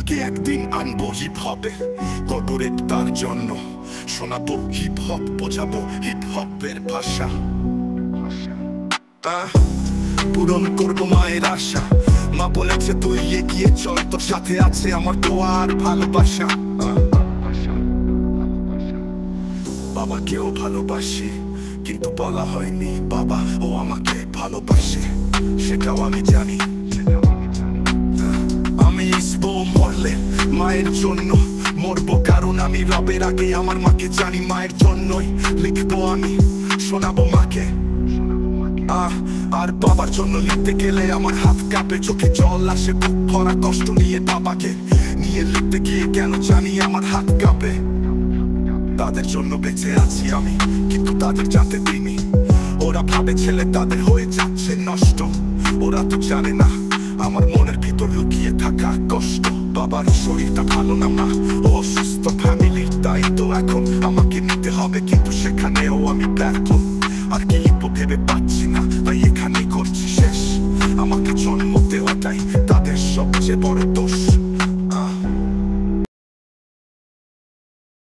তাকে একদিন আনবো হিপ হপে, কর্পোরেট তার জন্য শোনাবো হিপ হপ, বোঝাবো হিপ হপের ভাষা। পূরণ করবো মায়ের আশা, মা বলেছে তুই এগিয়ে চল, তোর সাথে আছে আমার দোয়া আর ভালোবাসা। বাবাকেও ভালোবাসি, কিন্তু বলা হয়নি বাবা ও আমাকে ভালোবাসে, সেটাও আমি জানি। আমি ইসবো মরলে মায়ের জন্য মরবো, কারণ আমি রবের আগে আমার মাকে জানি। মায়ের জন্যই লিখবো আমি, শোনাবো মাকে। আর বাবার জন্য লিখতে গেলে আমার হাত কাঁপে, চোখে জল আসে, বুক ভরা কষ্ট নিয়ে বাবাকে নিয়ে লিখতে গিয়ে কেন জানি আমার হাত কাঁপে। তাদের জন্য বেঁচে আছি আমি, কিন্তু তাদের জানতে দিইনি। ওরা ভাবে ছেলে তাদের হয়ে যাচ্ছে নষ্ট, ওরা তো জানে না আমার মনের ভিতর লুকিয়ে থাকা কষ্ট। বাবার শরীরটা ভালো না, মা ও অসুস্থ, ফ্যামিলির দায়িত্ব এখন আমাকে নিতে হবে, কিন্তু সেখানেও আমি ব্যর্থ। আর কি লিখবো ভেবে পাচ্ছি না, তাই এখানেই করছি শেষ। আমাকে জন্ম দেওয়াটাই তাদের সবচেয়ে বড় দোষ।